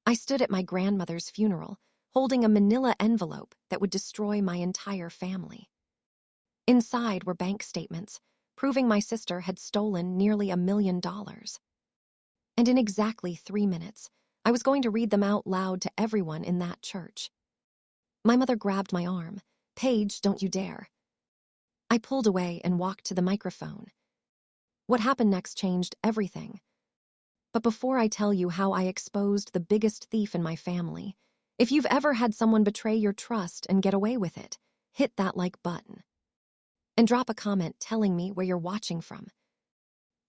I stood at my grandmother's funeral, holding a manila envelope that would destroy my entire family. Inside were bank statements, proving my sister had stolen nearly $1 million. And in exactly 3 minutes, I was going to read them out loud to everyone in that church. My mother grabbed my arm. "Paige, don't you dare." I pulled away and walked to the microphone. What happened next changed everything. But before I tell you how I exposed the biggest thief in my family, if you've ever had someone betray your trust and get away with it, hit that like button. And drop a comment telling me where you're watching from.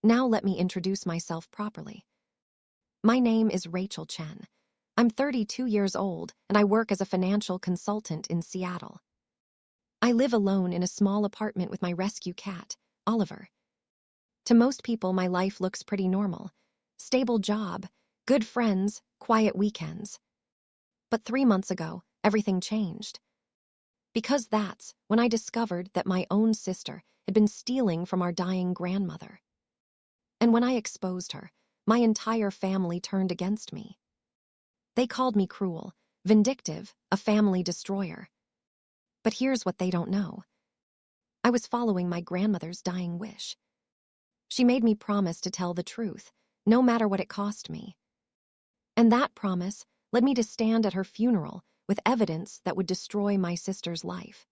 Now let me introduce myself properly. My name is Rachel Chen. I'm 32 years old, and I work as a financial consultant in Seattle. I live alone in a small apartment with my rescue cat, Oliver. To most people, my life looks pretty normal. Stable job, good friends, quiet weekends. But 3 months ago, everything changed. Because that's when I discovered that my own sister had been stealing from our dying grandmother. And when I exposed her, my entire family turned against me. They called me cruel, vindictive, a family destroyer. But here's what they don't know. I was following my grandmother's dying wish. She made me promise to tell the truth, no matter what it cost me. And that promise led me to stand at her funeral with evidence that would destroy my sister's life.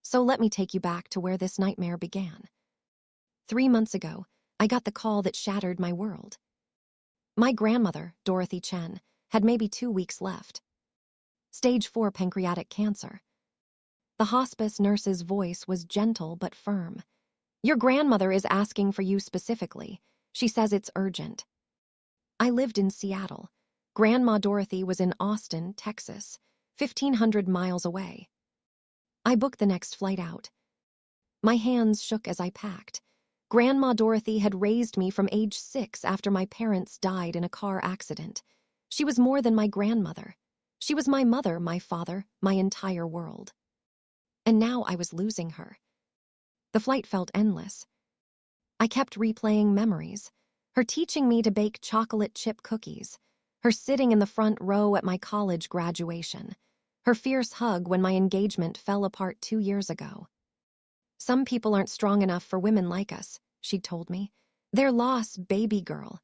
So let me take you back to where this nightmare began. 3 months ago, I got the call that shattered my world. My grandmother, Dorothy Chen, had maybe 2 weeks left. Stage 4 pancreatic cancer. The hospice nurse's voice was gentle but firm. "Your grandmother is asking for you specifically. She says it's urgent." I lived in Seattle. Grandma Dorothy was in Austin, Texas, 1,500 miles away. I booked the next flight out. My hands shook as I packed. Grandma Dorothy had raised me from age 6 after my parents died in a car accident. She was more than my grandmother. She was my mother, my father, my entire world. And now I was losing her. The flight felt endless. I kept replaying memories. Her teaching me to bake chocolate chip cookies. Her sitting in the front row at my college graduation. Her fierce hug when my engagement fell apart 2 years ago. "Some people aren't strong enough for women like us," she'd told me. "They're lost, baby girl."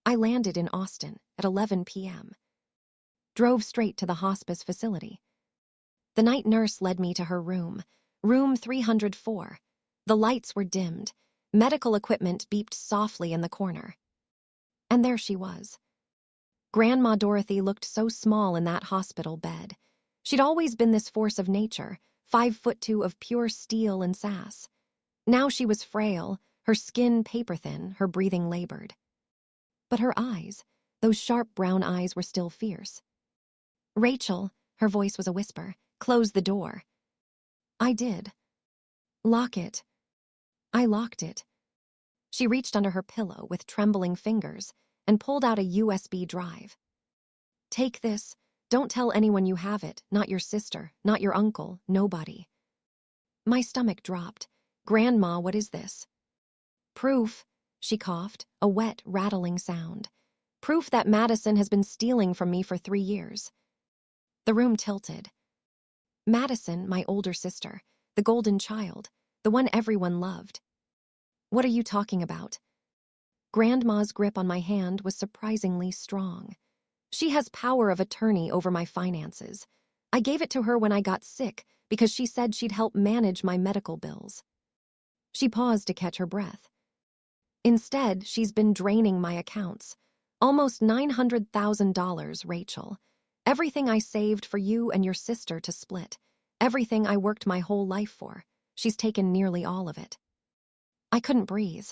I landed in Austin at 11 p.m. Drove straight to the hospice facility. The night nurse led me to her room, room 304. The lights were dimmed. Medical equipment beeped softly in the corner. And there she was. Grandma Dorothy looked so small in that hospital bed. She'd always been this force of nature, 5'2" of pure steel and sass. Now she was frail, her skin paper-thin, her breathing labored. But her eyes, those sharp brown eyes, were still fierce. "Rachel," her voice was a whisper, "close the door." I did. "Lock it." I locked it. She reached under her pillow with trembling fingers and pulled out a USB drive. "Take this. Don't tell anyone you have it, not your sister, not your uncle, nobody." My stomach dropped. "Grandma, what is this?" "Proof," she coughed, a wet, rattling sound. "Proof that Madison has been stealing from me for 3 years." The room tilted. Madison, my older sister, the golden child, the one everyone loved. "What are you talking about?" Grandma's grip on my hand was surprisingly strong. "She has power of attorney over my finances. I gave it to her when I got sick because she said she'd help manage my medical bills." She paused to catch her breath. "Instead, she's been draining my accounts. Almost $900,000, Rachel. Everything I saved for you and your sister to split. Everything I worked my whole life for. She's taken nearly all of it." I couldn't breathe.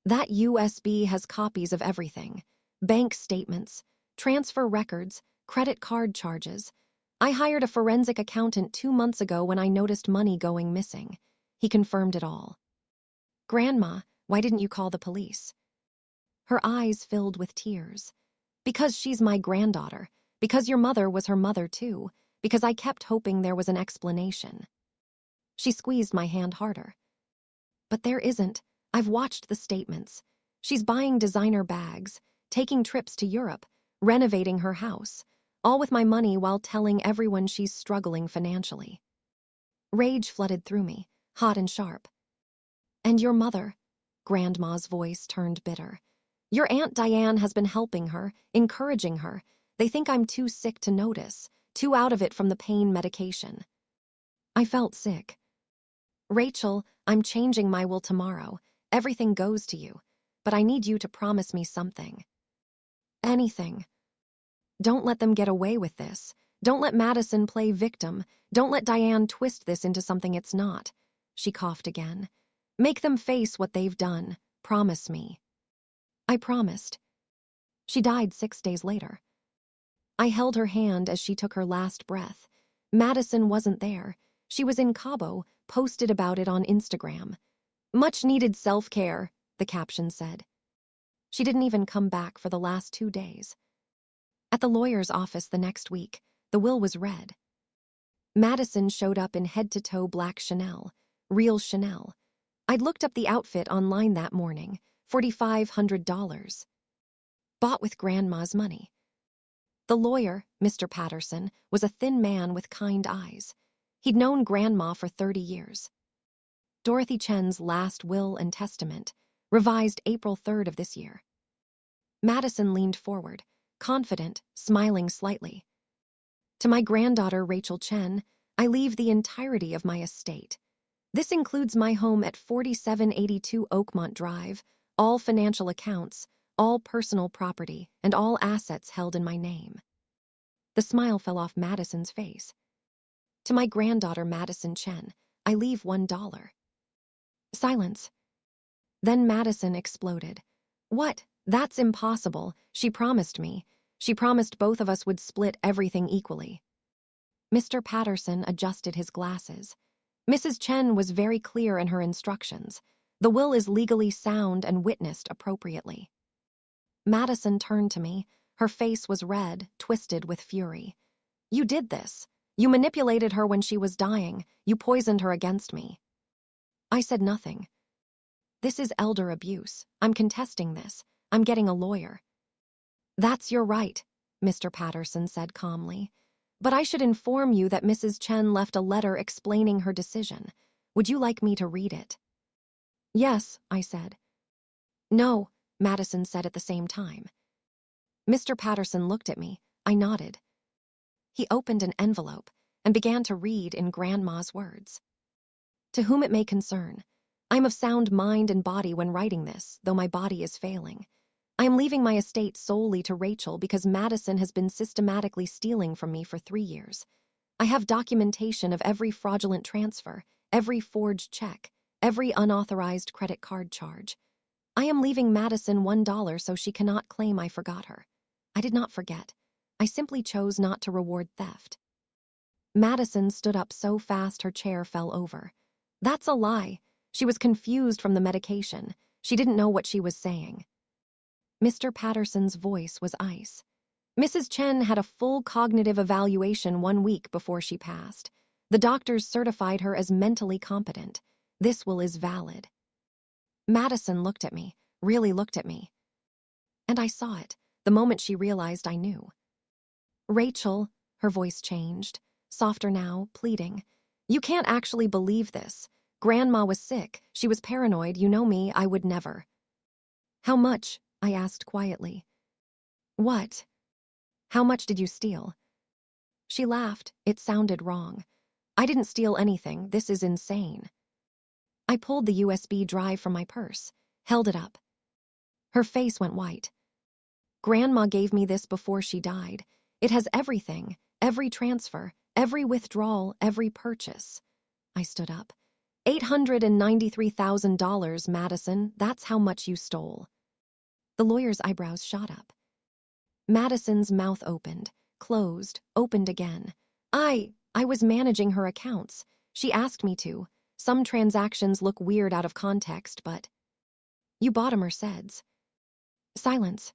"That USB has copies of everything. Bank statements, transfer records, credit card charges. I hired a forensic accountant 2 months ago when I noticed money going missing. He confirmed it all." "Grandma, why didn't you call the police?" Her eyes filled with tears. "Because she's my granddaughter. Because your mother was her mother too. Because I kept hoping there was an explanation." She squeezed my hand harder. "But there isn't. I've watched the statements. She's buying designer bags, taking trips to Europe, renovating her house, all with my money while telling everyone she's struggling financially. Rage flooded through me, hot and sharp. And your mother? Grandma's voice turned bitter. Your Aunt Diane has been helping her, encouraging her. They think I'm too sick to notice, too out of it from the pain medication. I felt sick. Rachel, I'm changing my will tomorrow. Everything goes to you. But I need you to promise me something. Anything. Don't let them get away with this. Don't let Madison play victim. Don't let Diane twist this into something it's not. She coughed again. Make them face what they've done. Promise me. I promised. She died 6 days later. I held her hand as she took her last breath. Madison wasn't there. She was in Cabo, posted about it on Instagram. Much needed self-care, the caption said. She didn't even come back for the last 2 days. At the lawyer's office the next week, the will was read. Madison showed up in head-to-toe black Chanel, real Chanel. I'd looked up the outfit online that morning, $4,500. Bought with Grandma's money. The lawyer, Mr. Patterson, was a thin man with kind eyes. He'd known Grandma for 30 years. Dorothy Chen's last will and testament, revised April 3rd of this year. Madison leaned forward, confident, smiling slightly. To my granddaughter, Rachel Chen, I leave the entirety of my estate. This includes my home at 4782 Oakmont Drive, all financial accounts, all personal property, and all assets held in my name. The smile fell off Madison's face. To my granddaughter, Madison Chen, I leave $1. Silence. Then Madison exploded. What? That's impossible. She promised me. She promised both of us would split everything equally. Mr. Patterson adjusted his glasses. Mrs. Chen was very clear in her instructions. The will is legally sound and witnessed appropriately. Madison turned to me. Her face was red, twisted with fury. You did this. You manipulated her when she was dying. You poisoned her against me. I said nothing. This is elder abuse. I'm contesting this. I'm getting a lawyer. That's your right, Mr. Patterson said calmly. But I should inform you that Mrs. Chen left a letter explaining her decision. Would you like me to read it? Yes, I said. No, Madison said at the same time. Mr. Patterson looked at me. I nodded. He opened an envelope and began to read in Grandma's words. To whom it may concern, I am of sound mind and body when writing this, though my body is failing. I am leaving my estate solely to Rachel because Madison has been systematically stealing from me for 3 years. I have documentation of every fraudulent transfer, every forged check, every unauthorized credit card charge. I am leaving Madison $1 so she cannot claim I forgot her. I did not forget. I simply chose not to reward theft. Madison stood up so fast her chair fell over. That's a lie. She was confused from the medication. She didn't know what she was saying. Mr. Patterson's voice was ice. Mrs. Chen had a full cognitive evaluation 1 week before she passed. The doctors certified her as mentally competent. This will is valid. Madison looked at me, really looked at me. And I saw it, the moment she realized I knew. Rachel, her voice changed, softer now, pleading. You can't actually believe this. Grandma was sick. She was paranoid. You know me, I would never. How much? I asked quietly. What? How much did you steal? She laughed. It sounded wrong. I didn't steal anything. This is insane. I pulled the USB drive from my purse, held it up. Her face went white. Grandma gave me this before she died. It has everything, every transfer, every withdrawal, every purchase. I stood up. $893,000, Madison. That's how much you stole. The lawyer's eyebrows shot up. Madison's mouth opened, closed, opened again. I was managing her accounts. She asked me to. Some transactions look weird out of context, but... You bought a Mercedes. Silence.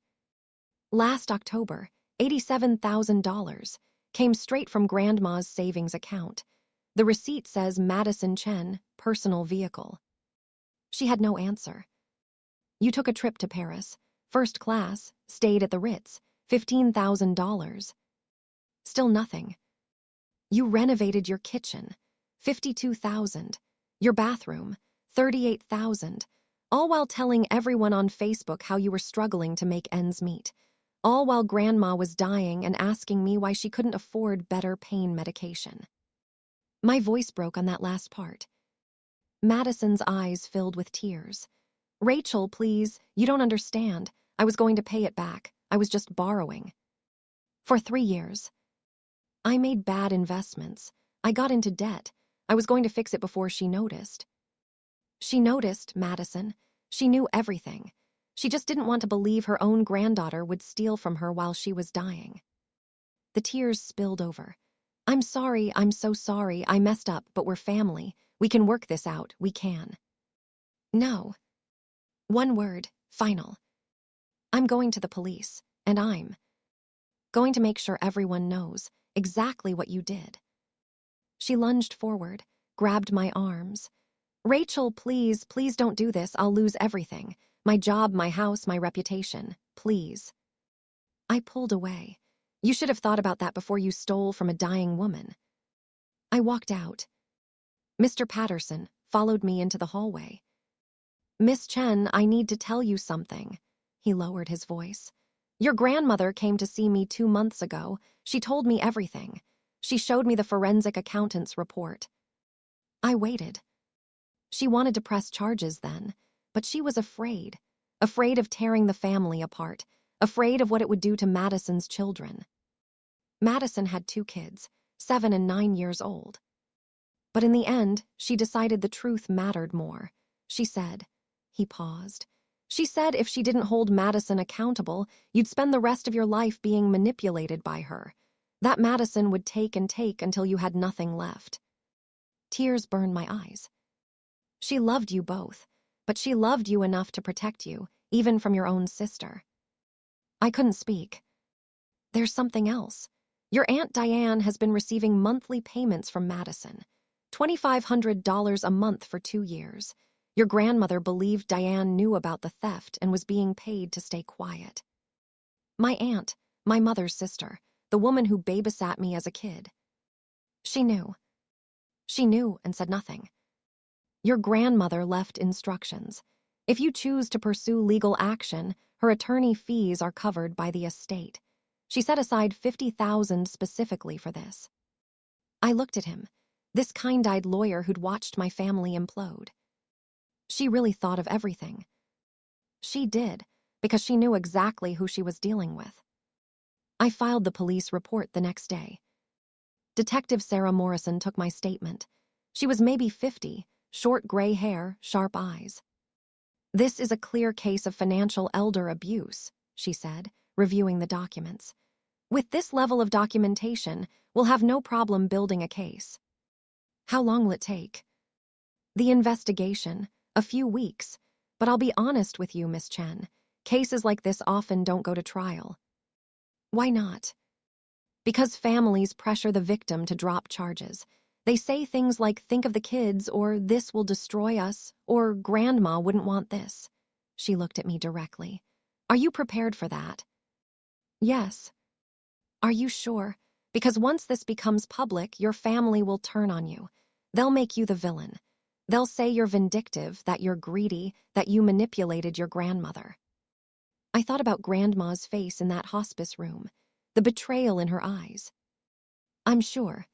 Last October, $87,000 came straight from Grandma's savings account. The receipt says Madison Chen, personal vehicle. She had no answer. You took a trip to Paris, first class, stayed at the Ritz, $15,000. Still nothing. You renovated your kitchen. $52,000. Your bathroom. $38,000. All while telling everyone on Facebook how you were struggling to make ends meet. All while Grandma was dying and asking me why she couldn't afford better pain medication. My voice broke on that last part. Madison's eyes filled with tears. Rachel, please, you don't understand. I was going to pay it back. I was just borrowing. For 3 years. I made bad investments. I got into debt. I was going to fix it before she noticed. She noticed, Madison. She knew everything. She just didn't want to believe her own granddaughter would steal from her while she was dying. The tears spilled over. I'm sorry, I'm so sorry, I messed up, but we're family. We can work this out, we can. No. One word, final. I'm going to the police, and I'm going to make sure everyone knows exactly what you did. She lunged forward, grabbed my arms. Rachel, please, please don't do this. I'll lose everything. My job, my house, my reputation. Please. I pulled away. You should have thought about that before you stole from a dying woman. I walked out. Mr. Patterson followed me into the hallway. Miss Chen, I need to tell you something. He lowered his voice. Your grandmother came to see me 2 months ago. She told me everything. She showed me the forensic accountant's report. I waited. She wanted to press charges then, but she was afraid. Afraid of tearing the family apart. Afraid of what it would do to Madison's children. Madison had 2 kids, 7 and 9 years old. But in the end, she decided the truth mattered more. She said, he paused. She said if she didn't hold Madison accountable, you'd spend the rest of your life being manipulated by her. That Madison would take and take until you had nothing left. Tears burned my eyes. She loved you both, but she loved you enough to protect you, even from your own sister. I couldn't speak. There's something else. Your Aunt Diane has been receiving monthly payments from Madison. $2,500 a month for 2 years. Your grandmother believed Diane knew about the theft and was being paid to stay quiet. My aunt, my mother's sister, the woman who babysat me as a kid. She knew. She knew and said nothing. Your grandmother left instructions. If you choose to pursue legal action, her attorney fees are covered by the estate. She set aside $50,000 specifically for this. I looked at him, this kind-eyed lawyer who'd watched my family implode. She really thought of everything. She did, because she knew exactly who she was dealing with. I filed the police report the next day. Detective Sarah Morrison took my statement. She was maybe 50, short gray hair, sharp eyes. This is a clear case of financial elder abuse, she said, reviewing the documents. With this level of documentation, we'll have no problem building a case. How long will it take? The investigation, a few weeks. But I'll be honest with you, Miss Chen. Cases like this often don't go to trial. Why not? Because families pressure the victim to drop charges. They say things like, think of the kids, or this will destroy us, or grandma wouldn't want this. She looked at me directly. Are you prepared for that? Yes. Are you sure? Because once this becomes public, your family will turn on you. They'll make you the villain. They'll say you're vindictive, that you're greedy, that you manipulated your grandmother. I thought about Grandma's face in that hospice room, the betrayal in her eyes. I'm sure.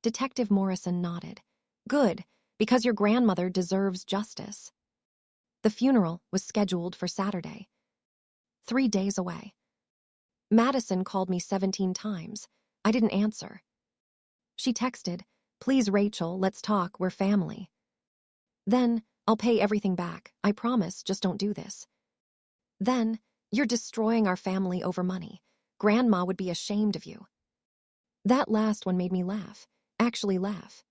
Detective Morrison nodded. Good, because your grandmother deserves justice. The funeral was scheduled for Saturday. 3 days away. Madison called me 17 times. I didn't answer. She texted, please, Rachel, let's talk, we're family. Then, I'll pay everything back. I promise, just don't do this. Then, you're destroying our family over money. Grandma would be ashamed of you. That last one made me laugh. Actually laugh.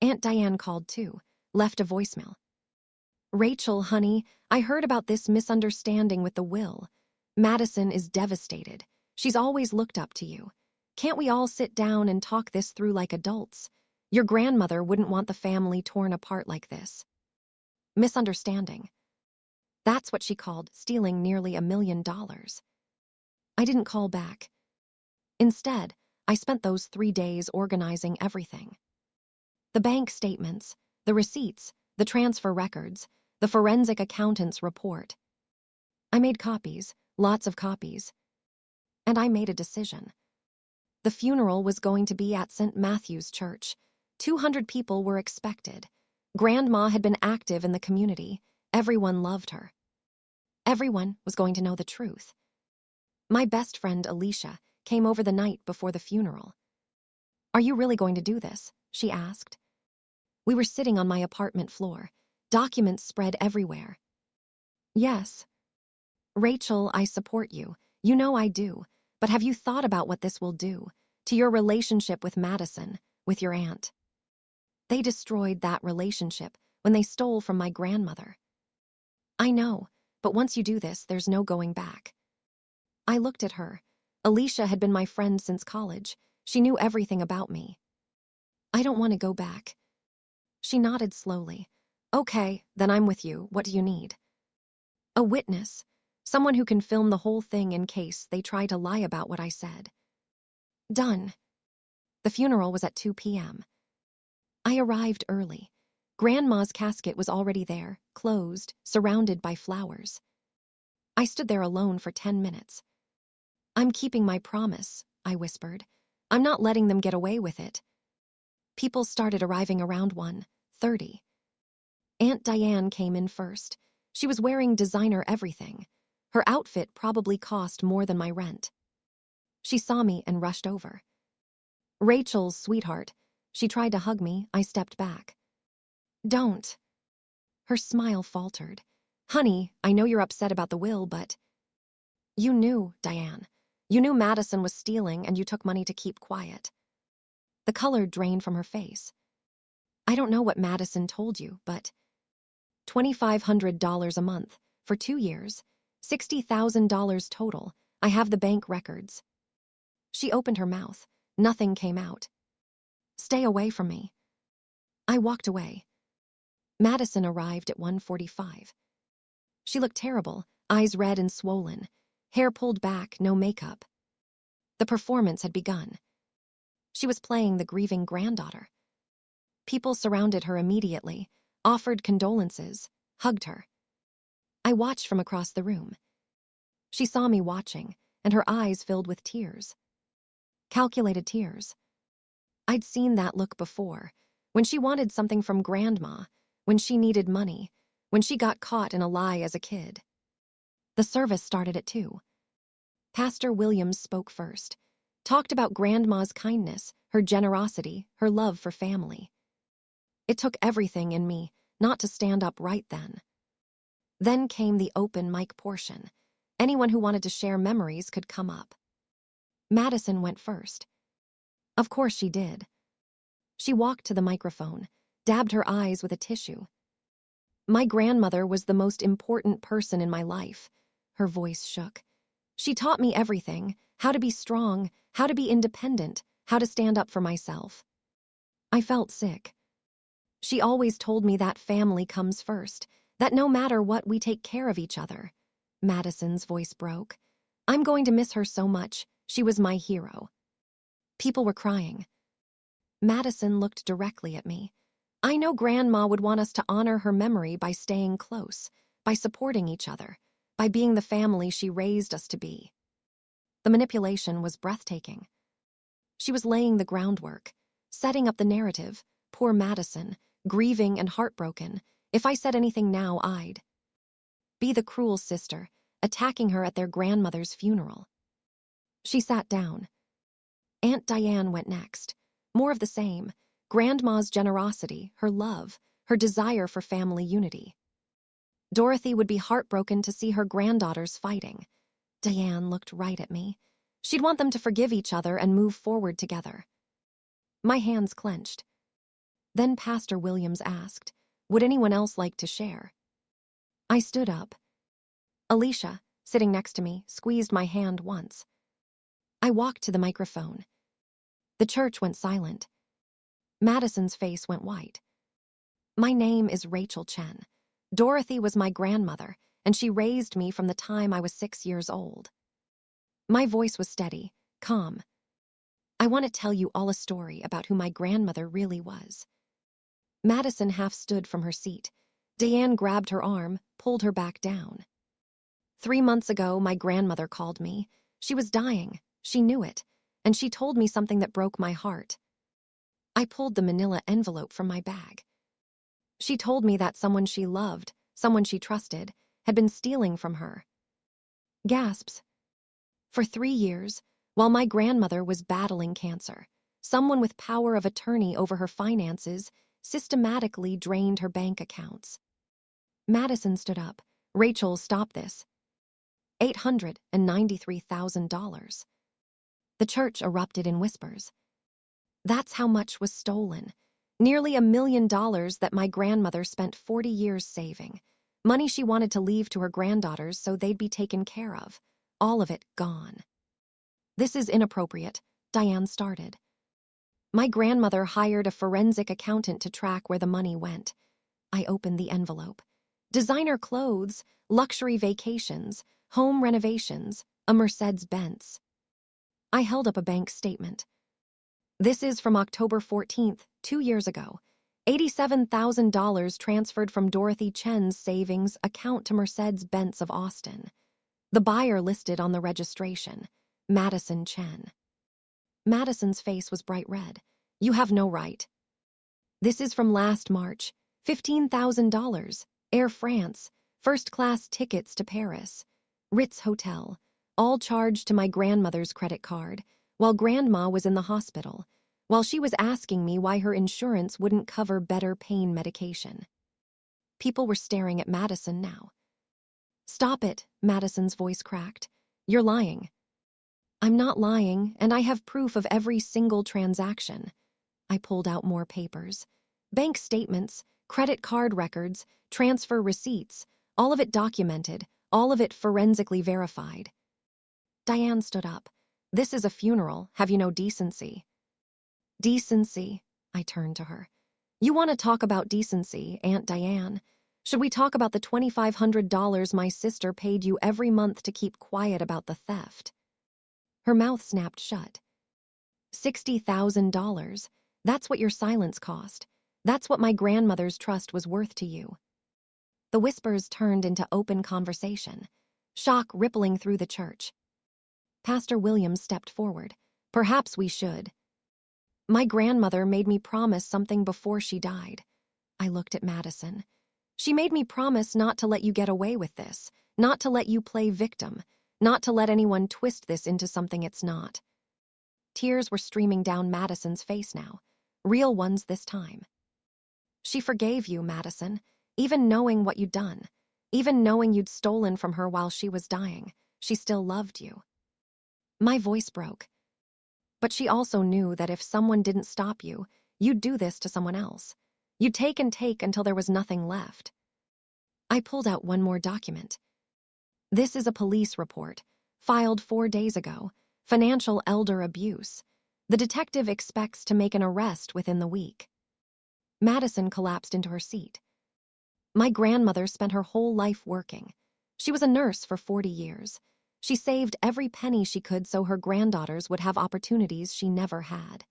Aunt Diane called too, left a voicemail. Rachel, honey, I heard about this misunderstanding with the will. Madison is devastated. She's always looked up to you. Can't we all sit down and talk this through like adults? Your grandmother wouldn't want the family torn apart like this. Misunderstanding. That's what she called stealing nearly $1 million. I didn't call back. Instead, I spent those 3 days organizing everything. The bank statements, the receipts, the transfer records, the forensic accountant's report. I made copies, lots of copies. And I made a decision. The funeral was going to be at St. Matthew's Church. 200 people were expected. Grandma had been active in the community. Everyone loved her. Everyone was going to know the truth. My best friend, Alicia, came over the night before the funeral. "Are you really going to do this?" she asked. We were sitting on my apartment floor, documents spread everywhere. "Yes." "Rachel, I support you. You know I do. But have you thought about what this will do to your relationship with Madison, with your aunt? They destroyed that relationship when they stole from my grandmother." "I know, but once you do this, there's no going back." I looked at her. Alicia had been my friend since college. She knew everything about me. "I don't want to go back." She nodded slowly. "Okay, then I'm with you. What do you need?" "A witness. Someone who can film the whole thing in case they try to lie about what I said." "Done." The funeral was at 2 p.m. I arrived early. Grandma's casket was already there, closed, surrounded by flowers. I stood there alone for 10 minutes. "I'm keeping my promise," I whispered. "I'm not letting them get away with it." People started arriving around 1:30. Aunt Diane came in first. She was wearing designer everything. Her outfit probably cost more than my rent. She saw me and rushed over. "Rachel's sweetheart." She tried to hug me. I stepped back. "Don't." Her smile faltered. "Honey, I know you're upset about the will, but—" "You knew, Diane. You knew Madison was stealing and you took money to keep quiet." The color drained from her face. "I don't know what Madison told you, but—" $2,500 a month, for 2 years, $60,000 total. I have the bank records." She opened her mouth. Nothing came out. "Stay away from me." I walked away. Madison arrived at 1:45. She looked terrible, eyes red and swollen, hair pulled back, no makeup. The performance had begun. She was playing the grieving granddaughter. People surrounded her immediately, offered condolences, hugged her. I watched from across the room. She saw me watching, and her eyes filled with tears. Calculated tears. I'd seen that look before, when she wanted something from Grandma, when she needed money, when she got caught in a lie as a kid. The service started at 2. Pastor Williams spoke first, talked about Grandma's kindness, her generosity, her love for family. It took everything in me not to stand up right then. Then came the open mic portion. Anyone who wanted to share memories could come up. Madison went first. Of course she did. She walked to the microphone, dabbed her eyes with a tissue. "My grandmother was the most important person in my life." Her voice shook. "She taught me everything, how to be strong, how to be independent, how to stand up for myself." I felt sick. "She always told me that family comes first, that no matter what, we take care of each other." Madison's voice broke. "I'm going to miss her so much. She was my hero." People were crying. Madison looked directly at me. "I know Grandma would want us to honor her memory by staying close, by supporting each other, by being the family she raised us to be." The manipulation was breathtaking. She was laying the groundwork, setting up the narrative. Poor Madison, grieving and heartbroken. If I said anything now, I'd be the cruel sister, attacking her at their grandmother's funeral. She sat down. Aunt Diane went next. More of the same. Grandma's generosity, her love, her desire for family unity. Dorothy would be heartbroken to see her granddaughters fighting. Diane looked right at me. She'd want them to forgive each other and move forward together. My hands clenched. Then Pastor Williams asked, "Would anyone else like to share?" I stood up. Alicia, sitting next to me, squeezed my hand once. I walked to the microphone. The church went silent. Madison's face went white. "My name is Rachel Chen. Dorothy was my grandmother, and she raised me from the time I was 6 years old." My voice was steady, calm. I want to tell you all a story about who my grandmother really was. Madison half stood from her seat. Diane grabbed her arm, pulled her back down. 3 months ago, my grandmother called me. She was dying. She knew it. And she told me something that broke my heart. I pulled the manila envelope from my bag. She told me that someone she loved, someone she trusted, had been stealing from her. Gasps. For 3 years, while my grandmother was battling cancer, someone with power of attorney over her finances systematically drained her bank accounts. Madison stood up. Rachel, stop this. $893,000. The church erupted in whispers. That's how much was stolen. Nearly $1 million that my grandmother spent 40 years saving. Money she wanted to leave to her granddaughters so they'd be taken care of. All of it gone. This is inappropriate, Diane started. My grandmother hired a forensic accountant to track where the money went. I opened the envelope. Designer clothes, luxury vacations, home renovations, a Mercedes-Benz. I held up a bank statement. This is from October 14th, 2 years ago. $87,000 transferred from Dorothy Chen's savings account to Mercedes-Benz of Austin. The buyer listed on the registration, Madison Chen. Madison's face was bright red. You have no right. This is from last March. $15,000. Air France. First-class tickets to Paris. Ritz Hotel. All charged to my grandmother's credit card, while Grandma was in the hospital, while she was asking me why her insurance wouldn't cover better pain medication. People were staring at Madison now. Stop it, Madison's voice cracked. You're lying. I'm not lying, and I have proof of every single transaction. I pulled out more papers. Bank statements, credit card records, transfer receipts, all of it documented, all of it forensically verified. Diane stood up. This is a funeral. Have you no decency? Decency, I turned to her. You want to talk about decency, Aunt Diane? Should we talk about the $2,500 my sister paid you every month to keep quiet about the theft? Her mouth snapped shut. $60,000. That's what your silence cost. That's what my grandmother's trust was worth to you. The whispers turned into open conversation, shock rippling through the church. Pastor Williams stepped forward. Perhaps we should. My grandmother made me promise something before she died. I looked at Madison. She made me promise not to let you get away with this, not to let you play victim, not to let anyone twist this into something it's not. Tears were streaming down Madison's face now, real ones this time. She forgave you, Madison, even knowing what you'd done, even knowing you'd stolen from her while she was dying. She still loved you. My voice broke. But she also knew that if someone didn't stop you, you'd do this to someone else. You'd take and take until there was nothing left. I pulled out one more document. This is a police report, filed 4 days ago, financial elder abuse. The detective expects to make an arrest within the week. Madison collapsed into her seat. My grandmother spent her whole life working. She was a nurse for 40 years. She saved every penny she could so her granddaughters would have opportunities she never had.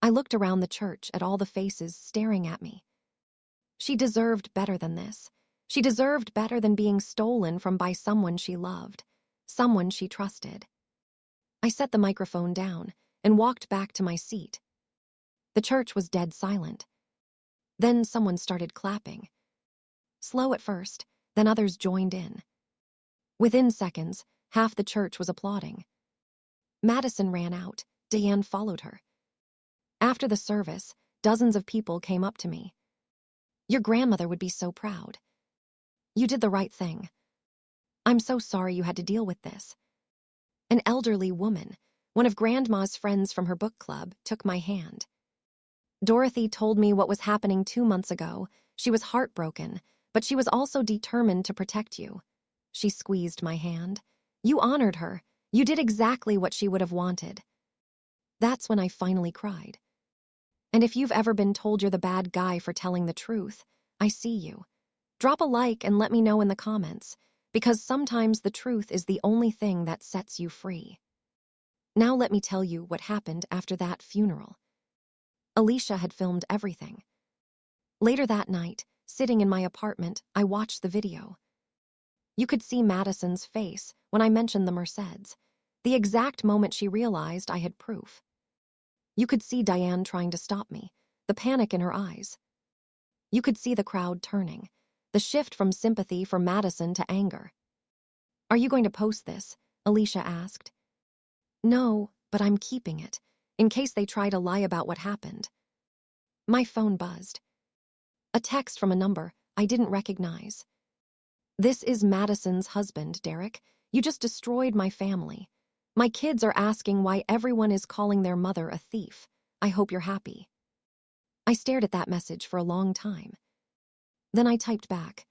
I looked around the church at all the faces staring at me. She deserved better than this. She deserved better than being stolen from by someone she loved, someone she trusted. I set the microphone down and walked back to my seat. The church was dead silent. Then someone started clapping. Slow at first, then others joined in. Within seconds, half the church was applauding. Madison ran out. Diane followed her. After the service, dozens of people came up to me. Your grandmother would be so proud. You did the right thing. I'm so sorry you had to deal with this. An elderly woman, one of Grandma's friends from her book club, took my hand. Dorothy told me what was happening 2 months ago. She was heartbroken, but she was also determined to protect you. She squeezed my hand. You honored her. You did exactly what she would have wanted. That's when I finally cried. And if you've ever been told you're the bad guy for telling the truth, I see you. Drop a like and let me know in the comments. because sometimes the truth is the only thing that sets you free. Now let me tell you what happened after that funeral. Alicia had filmed everything. Later that night, sitting in my apartment, I watched the video. You could see Madison's face when I mentioned the Merceds, the exact moment she realized I had proof. You could see Diane trying to stop me, the panic in her eyes. You could see the crowd turning, the shift from sympathy for Madison to anger. "Are you going to post this?" Alicia asked. "No, but I'm keeping it, in case they try to lie about what happened." My phone buzzed. A text from a number I didn't recognize. "This is Madison's husband, Derek. You just destroyed my family. My kids are asking why everyone is calling their mother a thief. I hope you're happy." I stared at that message for a long time. Then I typed back,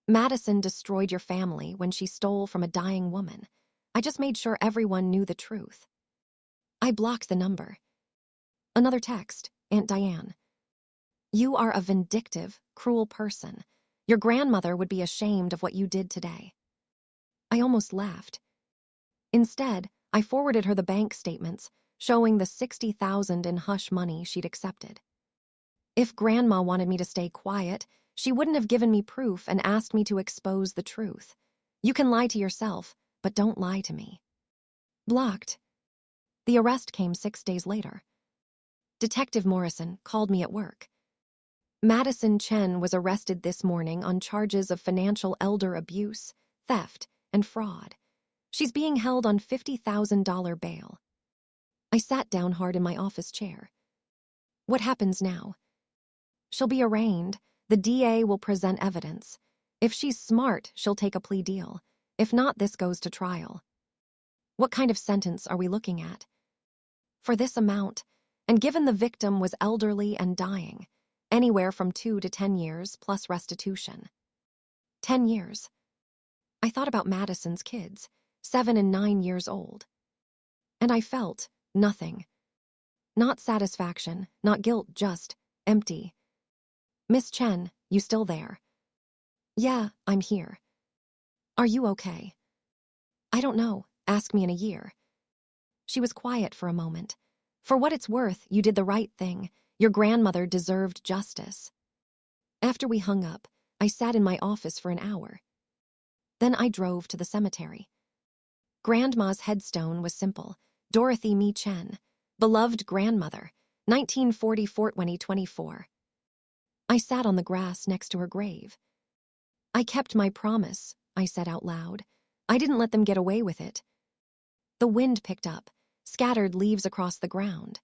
"Madison destroyed your family when she stole from a dying woman. I just made sure everyone knew the truth." I blocked the number. Another text, Aunt Diane. "You are a vindictive, cruel person. Your grandmother would be ashamed of what you did today." I almost laughed. Instead, I forwarded her the bank statements showing the $60,000 in hush money she'd accepted. If Grandma wanted me to stay quiet, she wouldn't have given me proof and asked me to expose the truth. You can lie to yourself, but don't lie to me. Blocked. The arrest came 6 days later. Detective Morrison called me at work. "Madison Chen was arrested this morning on charges of financial elder abuse, theft, and fraud. She's being held on $50,000 bail." I sat down hard in my office chair. "What happens now?" "She'll be arraigned. The DA will present evidence. If she's smart, she'll take a plea deal. If not, this goes to trial." "What kind of sentence are we looking at?" "For this amount, and given the victim was elderly and dying, anywhere from 2 to 10 years plus restitution." 10 years. I thought about Madison's kids, 7 and 9 years old. And I felt nothing. Not satisfaction, not guilt, just empty. "Miss Chen, you still there?" "Yeah, I'm here." "Are you okay?" "I don't know. Ask me in a year." She was quiet for a moment. "For what it's worth, you did the right thing. Your grandmother deserved justice." After we hung up, I sat in my office for an hour. Then I drove to the cemetery. Grandma's headstone was simple: Dorothy Me Chen, beloved grandmother, 1940 2024. I sat on the grass next to her grave. "I kept my promise," I said out loud. "I didn't let them get away with it." The wind picked up, scattered leaves across the ground.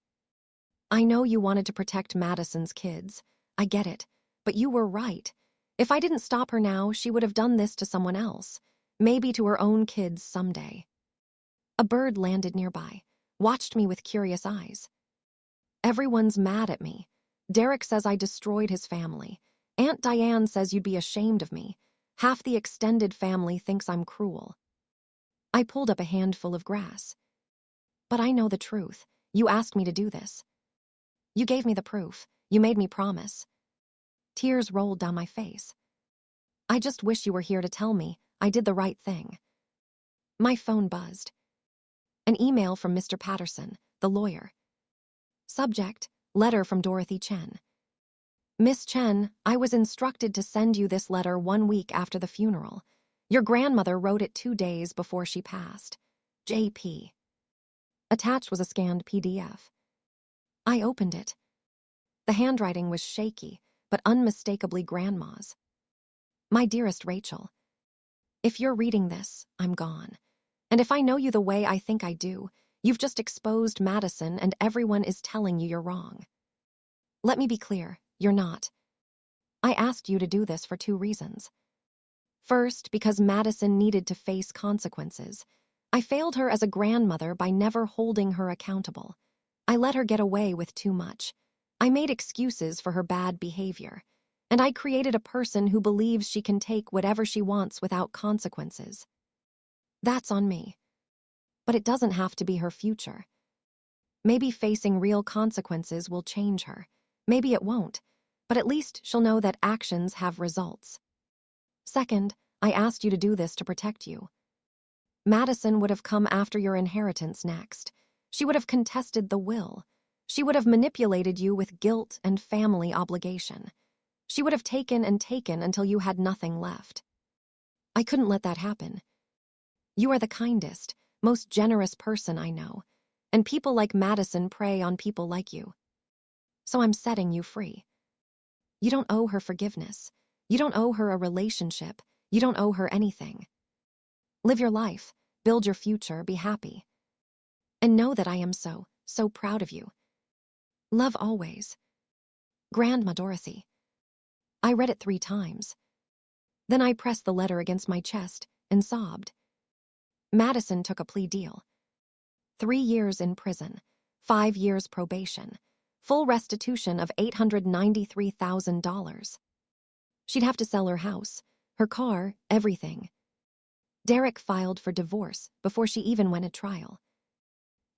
"I know you wanted to protect Madison's kids. I get it. But you were right. If I didn't stop her now, she would have done this to someone else. Maybe to her own kids someday." A bird landed nearby, watched me with curious eyes. "Everyone's mad at me. Derek says I destroyed his family. Aunt Diane says you'd be ashamed of me. Half the extended family thinks I'm cruel." I pulled up a handful of grass. "But I know the truth. You asked me to do this. You gave me the proof. You made me promise." Tears rolled down my face. "I just wish you were here to tell me I did the right thing." My phone buzzed. An email from Mr. Patterson, the lawyer. Subject: letter from Dorothy Chen. "Miss Chen, I was instructed to send you this letter 1 week after the funeral. Your grandmother wrote it 2 days before she passed. JP." Attached was a scanned PDF. I opened it. The handwriting was shaky, but unmistakably Grandma's. "My dearest Rachel, if you're reading this, I'm gone. And if I know you the way I think I do, you've just exposed Madison and everyone is telling you you're wrong. Let me be clear, you're not. I asked you to do this for 2 reasons. First, because Madison needed to face consequences. I failed her as a grandmother by never holding her accountable. I let her get away with too much. I made excuses for her bad behavior. And I created a person who believes she can take whatever she wants without consequences. That's on me. But it doesn't have to be her future. Maybe facing real consequences will change her. Maybe it won't. But at least she'll know that actions have results. Second, I asked you to do this to protect you. Madison would have come after your inheritance next. She would have contested the will. She would have manipulated you with guilt and family obligation. She would have taken and taken until you had nothing left. I couldn't let that happen. You are the kindest, most generous person I know, and people like Madison prey on people like you. So I'm setting you free. You don't owe her forgiveness. You don't owe her a relationship. You don't owe her anything. Live your life, build your future, be happy. And know that I am so proud of you. Love always. Grandma Dorothy. I read it 3 times. Then I pressed the letter against my chest and sobbed. Madison took a plea deal. 3 years in prison, 5 years probation, full restitution of $893,000. She'd have to sell her house, her car, everything. Derek filed for divorce before she even went to trial.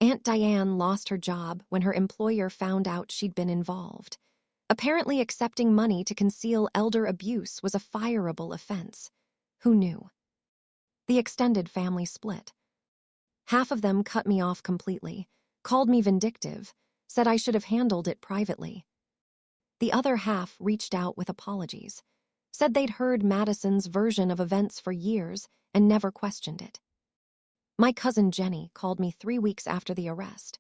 Aunt Diane lost her job when her employer found out she'd been involved. Apparently, accepting money to conceal elder abuse was a fireable offense. Who knew? The extended family split. Half of them cut me off completely, called me vindictive, said I should have handled it privately. The other half reached out with apologies, said they'd heard Madison's version of events for years and never questioned it. My cousin Jenny called me 3 weeks after the arrest.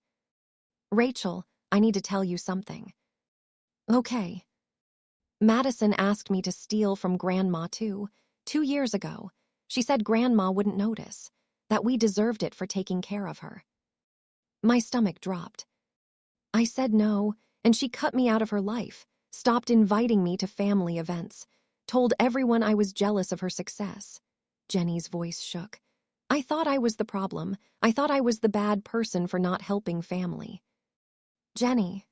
"Rachel, I need to tell you something." "Okay." "Madison asked me to steal from Grandma too, 2 years ago. She said Grandma wouldn't notice, that we deserved it for taking care of her." My stomach dropped. I said no, and she cut me out of her life, stopped inviting me to family events, told everyone I was jealous of her success. Jenny's voice shook. I thought I was the problem. I thought I was the bad person for not helping family. Jenny,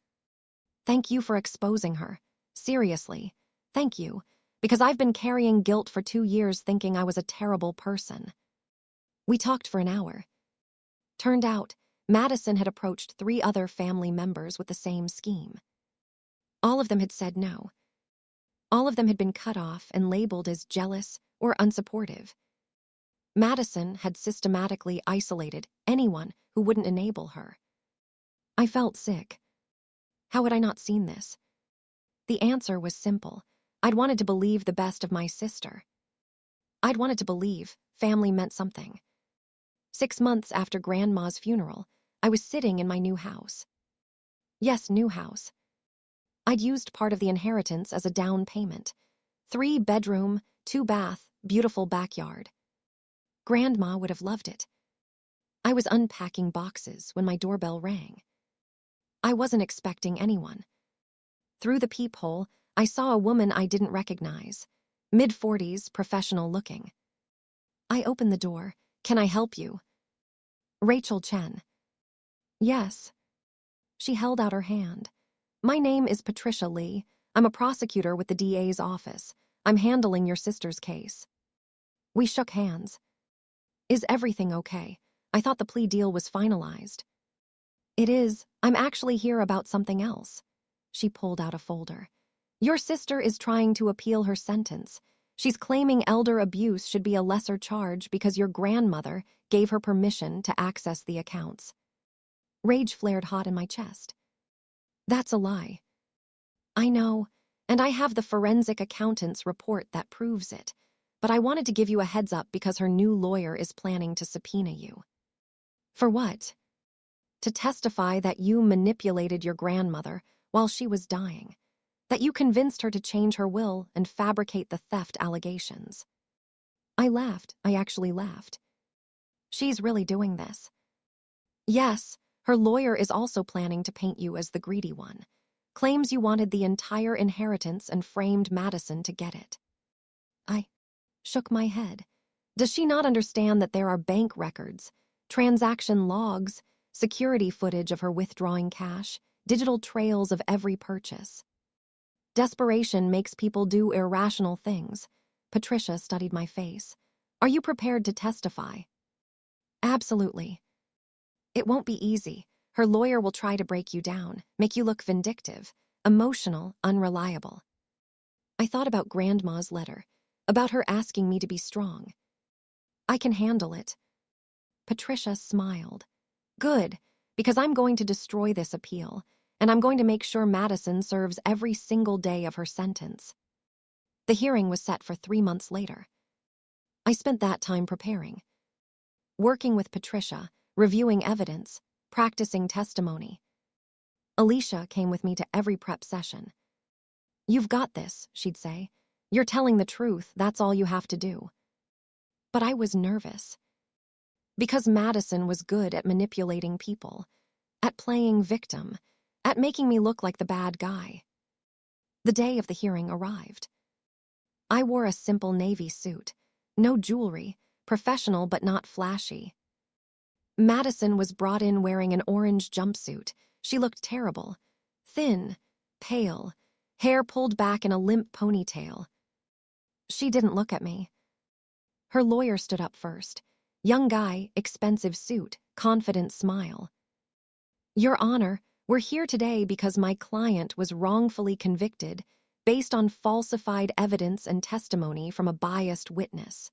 thank you for exposing her. Seriously, thank you, because I've been carrying guilt for 2 years thinking I was a terrible person. We talked for an hour. Turned out, Madison had approached 3 other family members with the same scheme. All of them had said no. All of them had been cut off and labeled as jealous or unsupportive. Madison had systematically isolated anyone who wouldn't enable her. I felt sick. How had I not seen this? The answer was simple. I'd wanted to believe the best of my sister. I'd wanted to believe family meant something. 6 months after Grandma's funeral, I was sitting in my new house. Yes, new house. I'd used part of the inheritance as a down payment. 3-bedroom, 2-bath, beautiful backyard. Grandma would have loved it. I was unpacking boxes when my doorbell rang. I wasn't expecting anyone. Through the peephole, I saw a woman I didn't recognize, mid-40s, professional looking. I opened the door. "Can I help you?" "Rachel Chen." "Yes." She held out her hand. "My name is Patricia Lee. I'm a prosecutor with the DA's office. I'm handling your sister's case." We shook hands. "Is everything okay? I thought the plea deal was finalized." "It is. I'm actually here about something else." She pulled out a folder. "Your sister is trying to appeal her sentence. She's claiming elder abuse should be a lesser charge because your grandmother gave her permission to access the accounts." Rage flared hot in my chest. "That's a lie." "I know, and I have the forensic accountant's report that proves it. But I wanted to give you a heads up because her new lawyer is planning to subpoena you." "For what?" "To testify that you manipulated your grandmother while she was dying. That you convinced her to change her will and fabricate the theft allegations." I laughed. I actually laughed. "She's really doing this?" "Yes, her lawyer is also planning to paint you as the greedy one. Claims you wanted the entire inheritance and framed Madison to get it." I shook my head. Does she not understand that there are bank records, transaction logs, security footage of her withdrawing cash, digital trails of every purchase? Desperation makes people do irrational things. Patricia studied my face. "Are you prepared to testify?" "Absolutely." "It won't be easy. Her lawyer will try to break you down, make you look vindictive, emotional, unreliable." I thought about Grandma's letter. about her asking me to be strong. I can handle it. Patricia smiled. Good, because I'm going to destroy this appeal, and I'm going to make sure Madison serves every single day of her sentence. The hearing was set for 3 months later. I spent that time preparing, working with Patricia, reviewing evidence, practicing testimony. Alicia came with me to every prep session. "You've got this," she'd say. "You're telling the truth, that's all you have to do." But I was nervous. Because Madison was good at manipulating people, at playing victim, at making me look like the bad guy. The day of the hearing arrived. I wore a simple navy suit, no jewelry, professional but not flashy. Madison was brought in wearing an orange jumpsuit. She looked terrible. Thin, pale, hair pulled back in a limp ponytail. She didn't look at me. Her lawyer stood up first. Young guy, expensive suit, confident smile. "Your Honor, we're here today because my client was wrongfully convicted based on falsified evidence and testimony from a biased witness,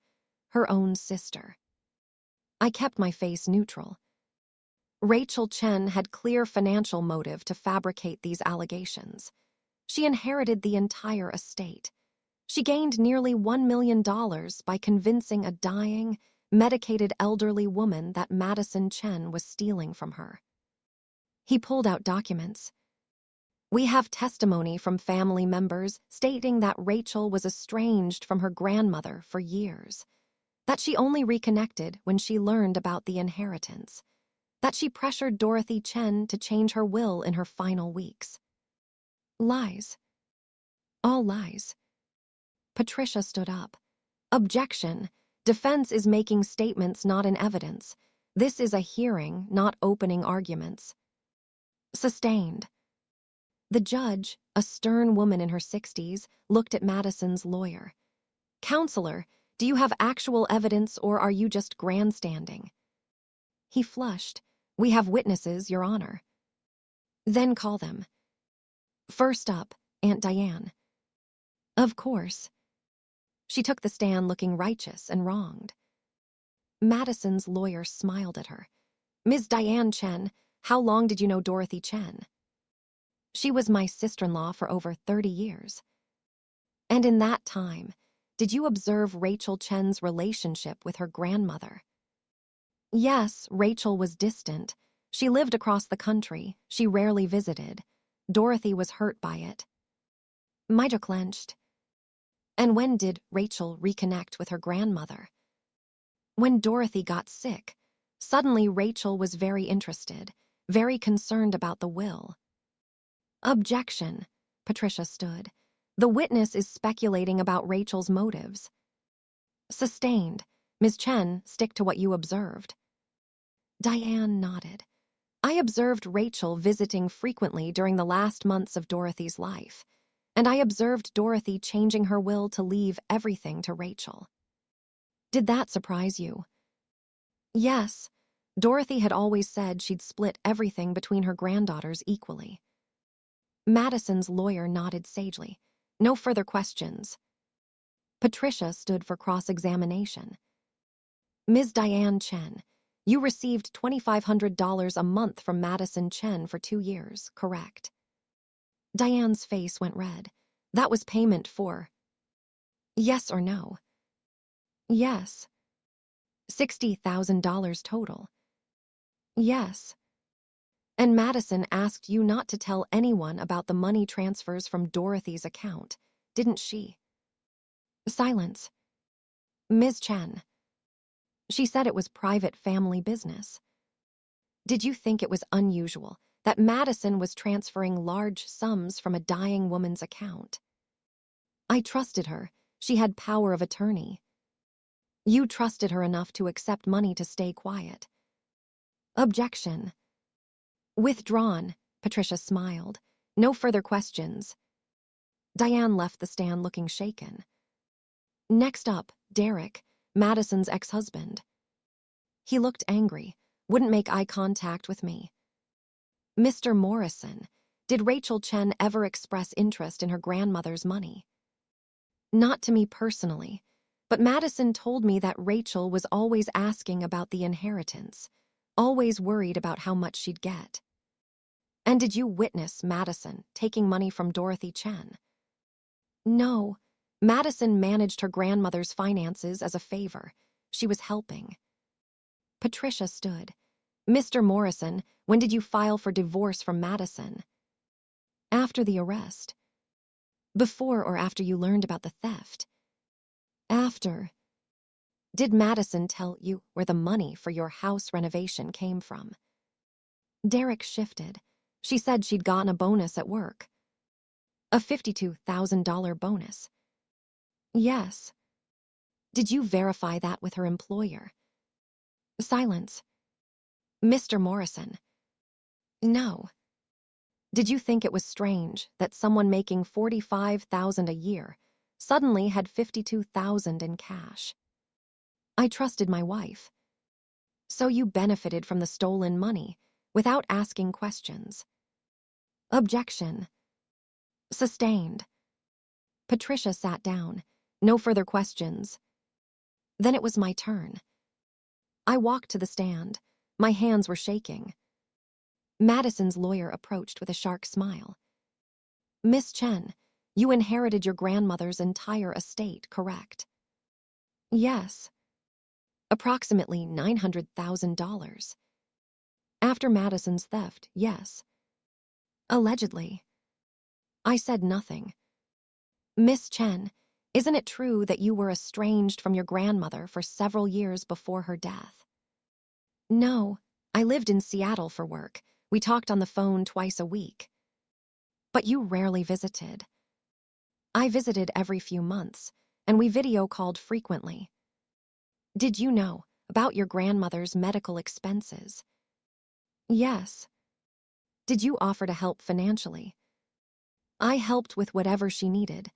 her own sister." I kept my face neutral. Rachel Chen had clear financial motive to fabricate these allegations. She inherited the entire estate. She gained nearly $1 million by convincing a dying, medicated elderly woman that Madison Chen was stealing from her. He pulled out documents. "We have testimony from family members stating that Rachel was estranged from her grandmother for years, that she only reconnected when she learned about the inheritance, that she pressured Dorothy Chen to change her will in her final weeks." Lies. All lies. Patricia stood up. "Objection. Defense is making statements not in evidence. This is a hearing, not opening arguments." Sustained. The judge, a stern woman in her 60s, looked at Madison's lawyer. "Counselor, do you have actual evidence or are you just grandstanding?" He flushed. "We have witnesses, Your Honor." "Then call them." First up, Aunt Diane. "Of course." She took the stand looking righteous and wronged. Madison's lawyer smiled at her. "Ms. Diane Chen, how long did you know Dorothy Chen?" "She was my sister-in-law for over 30 years. "And in that time, did you observe Rachel Chen's relationship with her grandmother?" "Yes, Rachel was distant. She lived across the country. She rarely visited. Dorothy was hurt by it." My jaw clenched. "And when did Rachel reconnect with her grandmother?" "When Dorothy got sick. Suddenly Rachel was very interested, very concerned about the will." "Objection." Patricia stood. "The witness is speculating about Rachel's motives." Sustained. Ms. Chen, stick to what you observed." Diane nodded. "I observed Rachel visiting frequently during the last months of Dorothy's life, and I observed Dorothy changing her will to leave everything to Rachel." "Did that surprise you?" "Yes. Dorothy had always said she'd split everything between her granddaughters equally." Madison's lawyer nodded sagely. "No further questions." Patricia stood for cross-examination. "Ms. Diane Chen, you received $2,500 a month from Madison Chen for 2 years, correct?" Diane's face went red. "That was payment for—" "Yes or no?" "Yes." $60,000 total. "Yes." "And Madison asked you not to tell anyone about the money transfers from Dorothy's account, didn't she?" Silence. "Ms. Chen." "She said it was private family business." "Did you think it was unusual that Madison was transferring large sums from a dying woman's account?" "I trusted her. She had power of attorney." "You trusted her enough to accept money to stay quiet." Objection. Withdrawn. Patricia smiled. "No further questions." Diane left the stand looking shaken. Next up, Derek, Madison's ex-husband. He looked angry, wouldn't make eye contact with me. "Mr. Morrison, did Rachel Chen ever express interest in her grandmother's money?" "Not to me personally. But Madison told me that Rachel was always asking about the inheritance, always worried about how much she'd get. And did you witness Madison taking money from Dorothy Chen? No. Madison managed her grandmother's finances as a favor. She was helping. Patricia stood. Mr. Morrison, when did you file for divorce from Madison? After the arrest. Before or after you learned about the theft? After. Did Madison tell you where the money for your house renovation came from? Derek shifted. She said she'd gotten a bonus at work. A $52,000 bonus. Yes. Did you verify that with her employer? Silence. Mr. Morrison. No. Did you think it was strange that someone making $45,000 a year suddenly had $52,000 in cash? I trusted my wife. So you benefited from the stolen money without asking questions. Objection. Sustained. Patricia sat down. No further questions. Then it was my turn. I walked to the stand. My hands were shaking. Madison's lawyer approached with a sharp smile. Miss Chen, you inherited your grandmother's entire estate, correct? Yes. Approximately $900,000. After Madison's theft, yes. Allegedly. I said nothing. Miss Chen, isn't it true that you were estranged from your grandmother for several years before her death? No, I lived in Seattle for work. We talked on the phone twice a week. But you rarely visited. I visited every few months, and we video called frequently. Did you know about your grandmother's medical expenses? Yes. Did you offer to help financially? I helped with whatever she needed.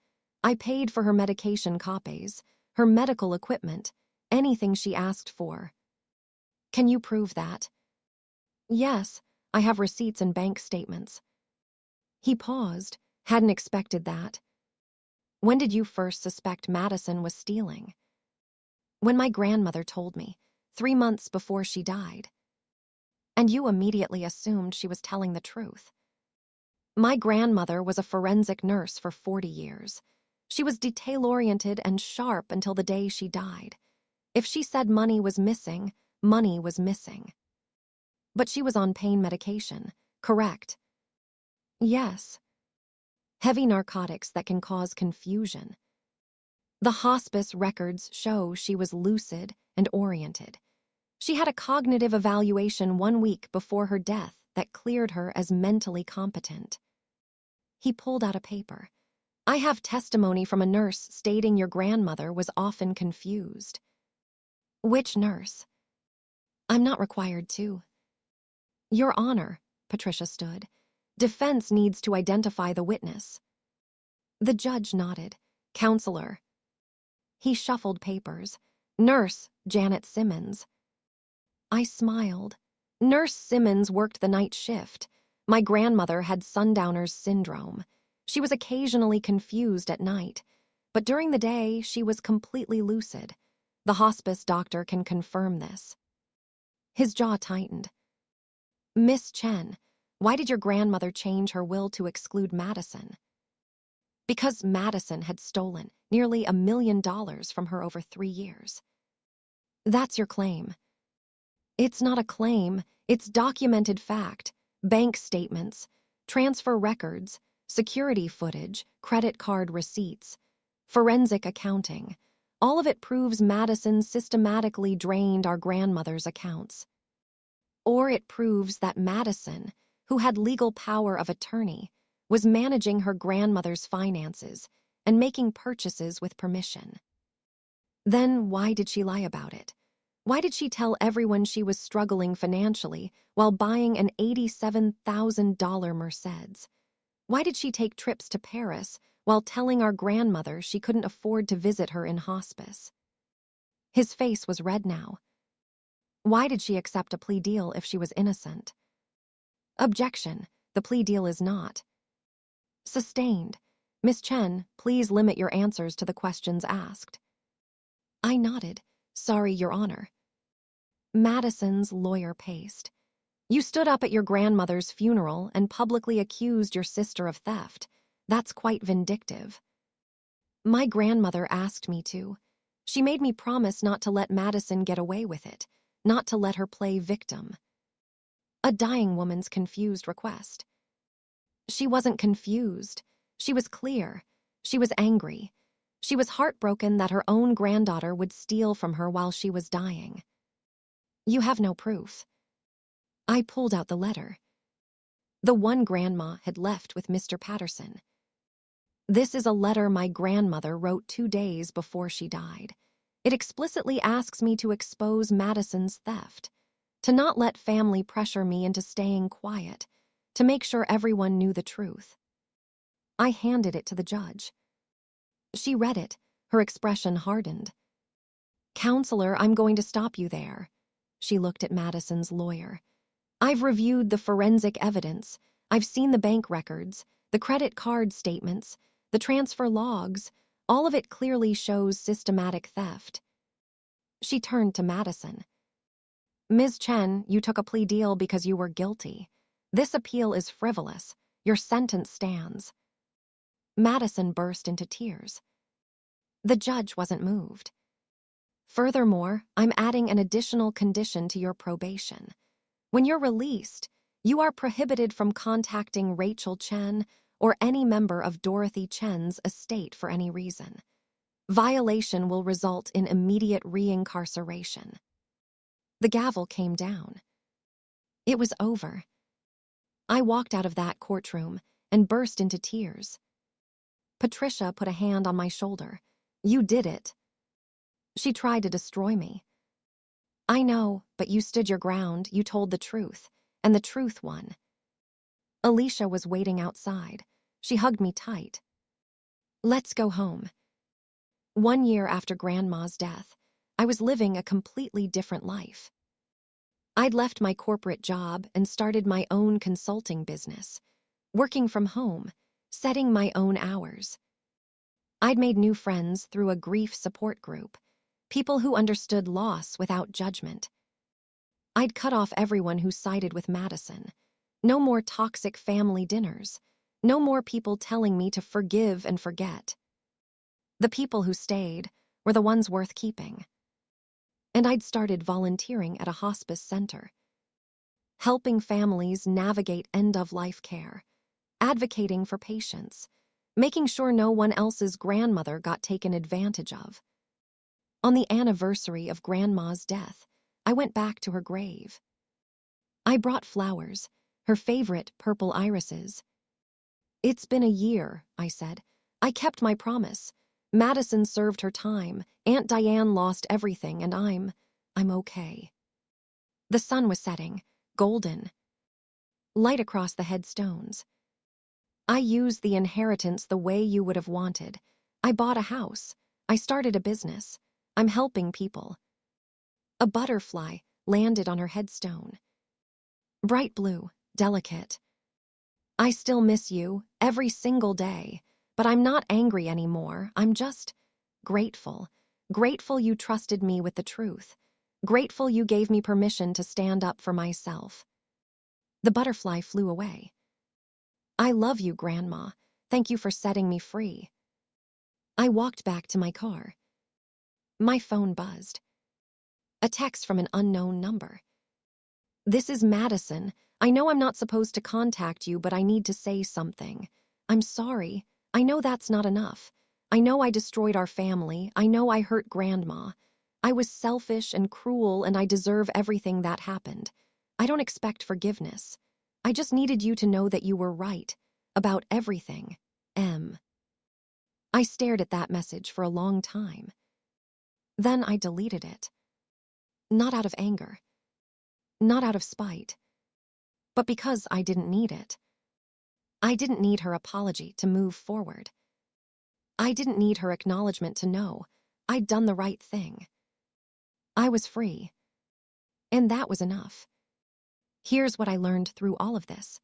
I paid for her medication copies, her medical equipment, anything she asked for. Can you prove that? Yes, I have receipts and bank statements. He paused, hadn't expected that. When did you first suspect Madison was stealing? When my grandmother told me, 3 months before she died. And you immediately assumed she was telling the truth. My grandmother was a forensic nurse for 40 years. She was detail-oriented and sharp until the day she died. If she said money was missing, money was missing. But she was on pain medication, correct? Yes. Heavy narcotics that can cause confusion. The hospice records show she was lucid and oriented. She had a cognitive evaluation 1 week before her death that cleared her as mentally competent. He pulled out a paper. I have testimony from a nurse stating your grandmother was often confused. Which nurse? I'm not required to. Your Honor, Patricia stood. Defense needs to identify the witness. The judge nodded. Counselor. He shuffled papers. Nurse, Janet Simmons. I smiled. Nurse Simmons worked the night shift. My grandmother had sundowner's syndrome. She was occasionally confused at night, but during the day she was completely lucid. The hospice doctor can confirm this. His jaw tightened. Miss Chen, why did your grandmother change her will to exclude Madison? Because Madison had stolen nearly $1 million from her over 3 years. That's your claim. It's not a claim, it's documented fact. Bank statements, transfer records, security footage, credit card receipts, forensic accounting. All of it proves Madison systematically drained our grandmother's accounts. Or it proves that Madison, who had legal power of attorney, was managing her grandmother's finances and making purchases with permission. Then why did she lie about it? Why did she tell everyone she was struggling financially while buying an $87,000 Mercedes? Why did she take trips to Paris while telling our grandmother she couldn't afford to visit her in hospice? His face was red now. Why did she accept a plea deal if she was innocent? Objection. The plea deal is not. Sustained. Miss Chen, please limit your answers to the questions asked. I nodded. Sorry, Your Honor. Madison's lawyer paced. You stood up at your grandmother's funeral and publicly accused your sister of theft. That's quite vindictive. My grandmother asked me to. She made me promise not to let Madison get away with it, not to let her play victim. A dying woman's confused request. She wasn't confused. She was clear. She was angry. She was heartbroken that her own granddaughter would steal from her while she was dying. You have no proof. I pulled out the letter. The one Grandma had left with Mr. Patterson. This is a letter my grandmother wrote 2 days before she died. It explicitly asks me to expose Madison's theft, to not let family pressure me into staying quiet, to make sure everyone knew the truth. I handed it to the judge. She read it, her expression hardened. Counselor, I'm going to stop you there. She looked at Madison's lawyer. I've reviewed the forensic evidence. I've seen the bank records, the credit card statements, the transfer logs. All of it clearly shows systematic theft. She turned to Madison. Ms. Chen, you took a plea deal because you were guilty. This appeal is frivolous. Your sentence stands. Madison burst into tears. The judge wasn't moved. Furthermore, I'm adding an additional condition to your probation. When you're released, you are prohibited from contacting Rachel Chen or any member of Dorothy Chen's estate for any reason. Violation will result in immediate reincarceration. The gavel came down. It was over. I walked out of that courtroom and burst into tears. Patricia put a hand on my shoulder. You did it. She tried to destroy me. I know, but you stood your ground, you told the truth, and the truth won. Alicia was waiting outside. She hugged me tight. Let's go home. 1 year after Grandma's death, I was living a completely different life. I'd left my corporate job and started my own consulting business, working from home, setting my own hours. I'd made new friends through a grief support group, people who understood loss without judgment. I'd cut off everyone who sided with Madison. No more toxic family dinners. No more people telling me to forgive and forget. The people who stayed were the ones worth keeping. And I'd started volunteering at a hospice center, helping families navigate end-of-life care, advocating for patients, making sure no one else's grandmother got taken advantage of. On the anniversary of Grandma's death, I went back to her grave. I brought flowers, her favorite purple irises. It's been a year, I said. I kept my promise. Madison served her time, Aunt Diane lost everything, and I'm okay. The sun was setting, golden, light across the headstones. I used the inheritance the way you would have wanted. I bought a house. I started a business. I'm helping people. A butterfly landed on her headstone. Bright blue, delicate. I still miss you every single day, but I'm not angry anymore. I'm just grateful. Grateful you trusted me with the truth. Grateful you gave me permission to stand up for myself. The butterfly flew away. I love you, Grandma. Thank you for setting me free. I walked back to my car. My phone buzzed. A text from an unknown number. This is Madison. I know I'm not supposed to contact you, but I need to say something. I'm sorry. I know that's not enough. I know I destroyed our family. I know I hurt Grandma. I was selfish and cruel, and I deserve everything that happened. I don't expect forgiveness. I just needed you to know that you were right about everything. M. I stared at that message for a long time. Then I deleted it. Not out of anger. Not out of spite. But because I didn't need it. I didn't need her apology to move forward. I didn't need her acknowledgement to know I'd done the right thing. I was free. And that was enough. Here's what I learned through all of this.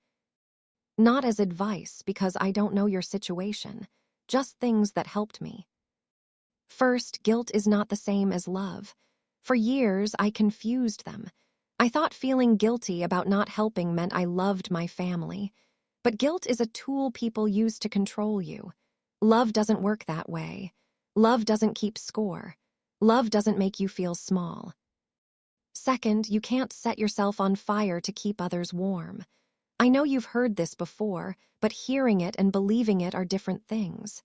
Not as advice, because I don't know your situation, just things that helped me. First, guilt is not the same as love. For years, I confused them. I thought feeling guilty about not helping meant I loved my family. But guilt is a tool people use to control you. Love doesn't work that way. Love doesn't keep score. Love doesn't make you feel small. Second, you can't set yourself on fire to keep others warm. I know you've heard this before, but hearing it and believing it are different things.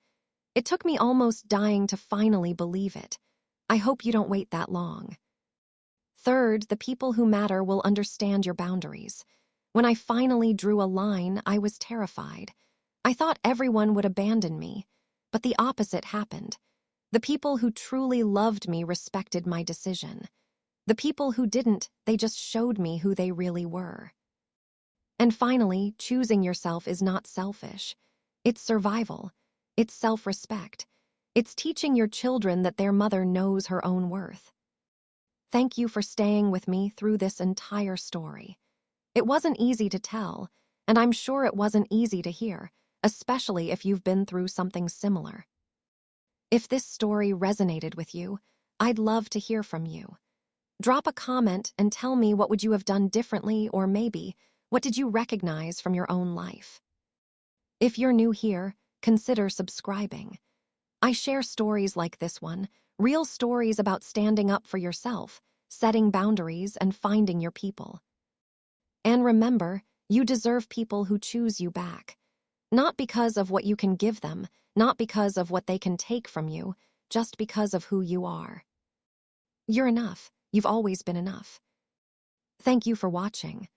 It took me almost dying to finally believe it. I hope you don't wait that long. Third, the people who matter will understand your boundaries. When I finally drew a line, I was terrified. I thought everyone would abandon me, but the opposite happened. The people who truly loved me respected my decision. The people who didn't, they just showed me who they really were. And finally, choosing yourself is not selfish. It's survival. It's self-respect. It's teaching your children that their mother knows her own worth. Thank you for staying with me through this entire story. It wasn't easy to tell, and I'm sure it wasn't easy to hear, especially if you've been through something similar. If this story resonated with you, I'd love to hear from you. Drop a comment and tell me what would you have done differently, or maybe what did you recognize from your own life. If you're new here, consider subscribing. I share stories like this one, real stories about standing up for yourself, setting boundaries, and finding your people. And remember, you deserve people who choose you back. Not because of what you can give them, not because of what they can take from you, just because of who you are. You're enough. You've always been enough. Thank you for watching.